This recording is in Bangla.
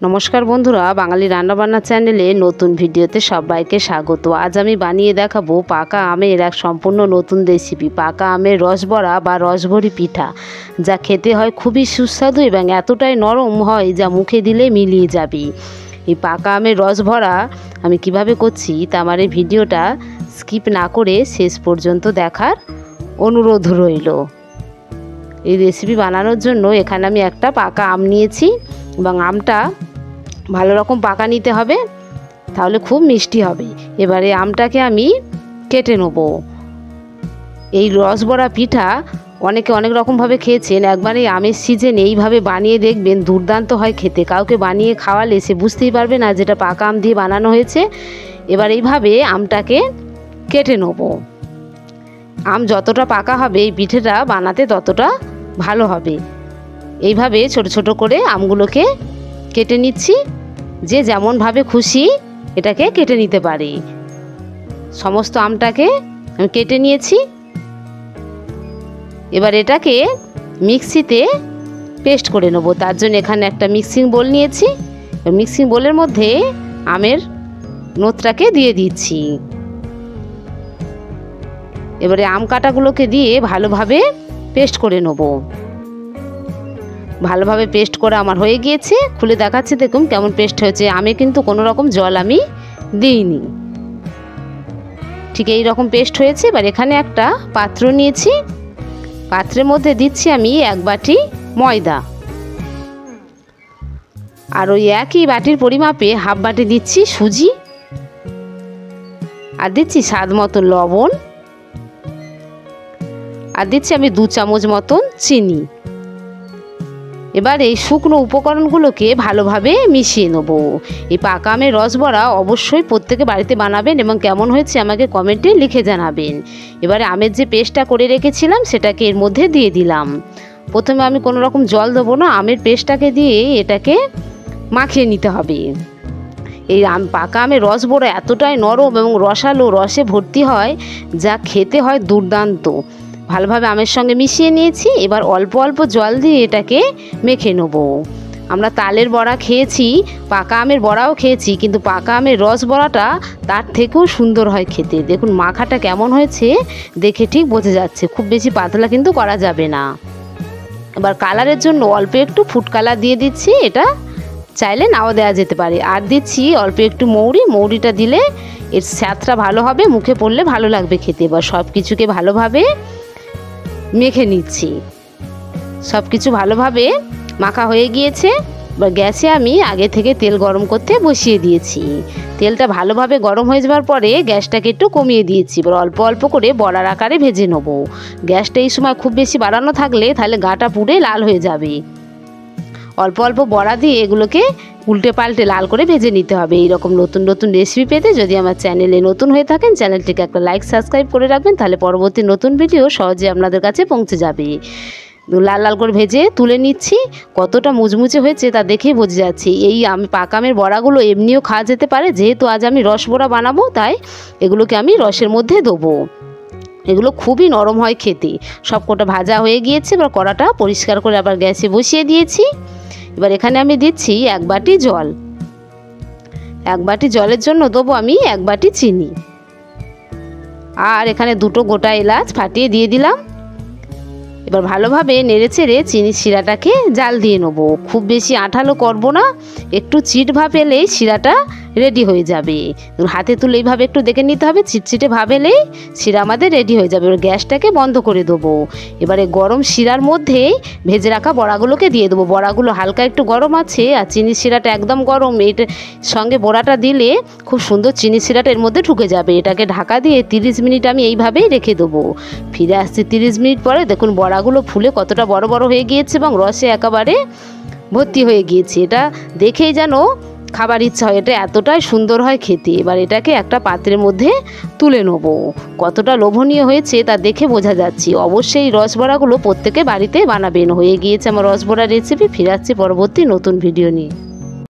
নমস্কার বন্ধুরা, বাঙালি রান্নাবান্না চ্যানেলে নতুন ভিডিওতে সবাইকে স্বাগত। আজ আমি বানিয়ে দেখাবো পাকা আমের এক সম্পূর্ণ নতুন রেসিপি, পাকা আমের রসবড়া বা রসভরি পিঠা, যা খেতে হয় খুবই সুস্বাদু এবং এতটাই নরম হয় যা মুখে দিলে মিলিয়ে যাবে। এই পাকা আমের রসভরা আমি কিভাবে করছি তা আমার এই ভিডিওটা স্কিপ না করে শেষ পর্যন্ত দেখার অনুরোধ রইল। এই রেসিপি বানানোর জন্য এখানে আমি একটা পাকা আম নিয়েছি এবং আমটা ভালো রকম পাকা নিতে হবে, তাহলে খুব মিষ্টি হবে। এবারে আমটাকে আমি কেটে নেব। এই রসবড়া পিঠা অনেকে অনেক রকমভাবে খেয়েছেন, একবার এই আমের সিজনে এইভাবে বানিয়ে দেখবেন, দুর্দান্ত হয় খেতে। কাউকে বানিয়ে খাওয়ালে সে বুঝতেই পারবে না যেটা পাকা আম দিয়ে বানানো হয়েছে। এবার এইভাবে আমটাকে কেটে নেব। আম যতটা পাকা হবে এই পিঠেটা বানাতে ততটা ভালো হবে। এইভাবে ছোট ছোট করে আমগুলোকে কেটে নিচ্ছি। যে যেমনভাবে খুশি এটাকে কেটে নিতে পারে। সমস্ত আমটাকে আমি কেটে নিয়েছি। এবার এটাকে মিক্সিতে পেস্ট করে নেব। তার জন্য এখানে একটা মিক্সিং বোল নিয়েছি। মিক্সিং বোলের মধ্যে আমের নোটটাকে দিয়ে দিচ্ছি। এবারে আম কাটাগুলোকে দিয়ে ভালোভাবে পেস্ট করে নেব। ভালোভাবে পেস্ট করা আমার হয়ে গিয়েছে। খুলে দেখাচ্ছি, দেখুন কেমন পেস্ট হয়েছে। আমে কিন্তু কোনো রকম জল আমি দিইনি। ঠিক এই রকম পেস্ট হয়েছে। এবার এখানে একটা পাত্র নিয়েছি। পাত্রের মধ্যে দিচ্ছি আমি 1 বাটি ময়দা, আর ওই একই বাটির পরিমাপে হাফ বাটি দিচ্ছি সুজি, আর দিচ্ছি স্বাদ মতো লবণ, আর দিচ্ছি আমি 2 চামচ মতন চিনি। এবার এই শুকনো উপকরণগুলোকে ভালোভাবে মিশিয়ে নেব। এই পাকা আমের রসবড়া অবশ্যই প্রত্যেকে বাড়িতে বানাবেন এবং কেমন হয়েছে আমাকে কমেন্টে লিখে জানাবেন। এবারে আমের যে পেস্টটা করে রেখেছিলাম সেটাকে এর মধ্যে দিয়ে দিলাম। প্রথমে আমি কোনো রকম জল দেবো না, আমের পেস্টটাকে দিয়ে এটাকে মাখিয়ে নিতে হবে। এই পাকা আমের রসবড়া এতটাই নরম এবং রসালো, রসে ভর্তি হয় যা খেতে হয় দুর্দান্ত। ভালোভাবে আমের সঙ্গে মিশিয়ে নিয়েছি। এবার অল্প অল্প জল দিয়ে এটাকে মেখে নেব। আমরা তালের বড়া খেয়েছি, পাকা আমের বড়াও খেয়েছি, কিন্তু পাকা আমের রস বড়াটা তার থেকেও সুন্দর হয় খেতে। দেখুন মাখাটা কেমন হয়েছে দেখে ঠিক বোঝা যাচ্ছে। খুব বেশি পাতলা কিন্তু করা যাবে না। এবার কালারের জন্য অল্প একটু ফুড কালার দিয়ে দিচ্ছি, এটা চাইলে নাও দেওয়া যেতে পারে। আর দিচ্ছি অল্প একটু মৌরি। মৌরিটা দিলে এর স্বাদটা ভালো হবে, মুখে পড়লে ভালো লাগবে খেতে। এবার সব কিছুকে ভালোভাবে মেখে নিচ্ছি। সব কিছু ভালোভাবে মাখা হয়ে গিয়েছে। এবার গ্যাসে আমি আগে থেকে তেল গরম করতে বসিয়ে দিয়েছি। তেলটা ভালোভাবে গরম হয়ে যাওয়ার পরে গ্যাসটাকে একটু কমিয়ে দিয়েছি। এবার অল্প অল্প করে বড়ার আকারে ভেজে নেব। গ্যাসটা এই সময় খুব বেশি বাড়ানো থাকলে তাহলে গাটা পুড়ে লাল হয়ে যাবে। অল্প অল্প বড়া দিয়ে এগুলোকে উল্টে পাল্টে লাল করে ভেজে নিতে হবে। এইরকম নতুন নতুন রেসিপি পেতে যদি আমার চ্যানেলে নতুন হয়ে থাকেন চ্যানেলটিকে একটা লাইক সাবস্ক্রাইব করে রাখবেন, তাহলে পরবর্তী নতুন ভিডিও সহজে আপনাদের কাছে পৌঁছে যাবে। লাল লাল করে ভেজে তুলে নিচ্ছি। কতটা মুচমুচে হয়েছে তা দেখেই বোঝা যাচ্ছে। এই পাকা আমের বড়াগুলো এমনিও খাওয়া যেতে পারে, যেহেতু আজ আমি রস বড়া বানাবো তাই এগুলোকে আমি রসের মধ্যে দেবো। এগুলো খুবই নরম হয় খেতে। সব কটা ভাজা হয়ে গিয়েছে। এবার কড়াটা পরিষ্কার করে আবার গ্যাসে বসিয়ে দিয়েছি। এবার এখানে আমি দিচ্ছি 1 বাটি জল। 1 বাটি জলের জন্য দেবো আমি 1 বাটি চিনি, আর এখানে 2টো গোটা এলাচ ফাটিয়ে দিয়ে দিলাম। এবার ভালোভাবে নেড়েচেড়ে চিনির শিরাটাকে জাল দিয়ে নেব। খুব বেশি আঠালো করব না, একটু চিট ভাব এলেই শিরাটা রেডি হয়ে যাবে। হাতে তুলে এইভাবে একটু দেখে নিতে হবে, চিটচিটে ভাব এলেই শিরা আমাদের রেডি হয়ে যাবে। এবার গ্যাসটাকে বন্ধ করে দেবো। এবারে গরম শিরার মধ্যেই ভেজে রাখা বড়াগুলোকে দিয়ে দেবো। বড়াগুলো হালকা একটু গরম আছে আর চিনির শিরাটা একদম গরম। এটার সঙ্গে বড়াটা দিলে খুব সুন্দর চিনির শিরাটা এর মধ্যে ঢুকে যাবে। এটাকে ঢাকা দিয়ে 30 মিনিট আমি এইভাবেই রেখে দেবো। ফিরে আসছি 30 মিনিট পরে। দেখুন বড়াগুলো ফুলে কতটা বড় বড় হয়ে গিয়েছে এবং রসে একেবারে ভর্তি হয়ে গিয়েছে। এটা দেখেই যেন খাবার ইচ্ছা হয়, এটা এতটাই সুন্দর হয় খেতে। এবার এটাকে একটা পাত্রের মধ্যে তুলে নেব। কতটা লোভনীয় হয়েছে তা দেখে বোঝা যাচ্ছে। অবশ্যই রসবড়াগুলো প্রত্যেকে বাড়িতে বানাবেন। হয়ে গিয়েছে আমার রসবড়া রেসিপি। ফিরে আসছি পরবর্তী নতুন ভিডিও নিয়ে।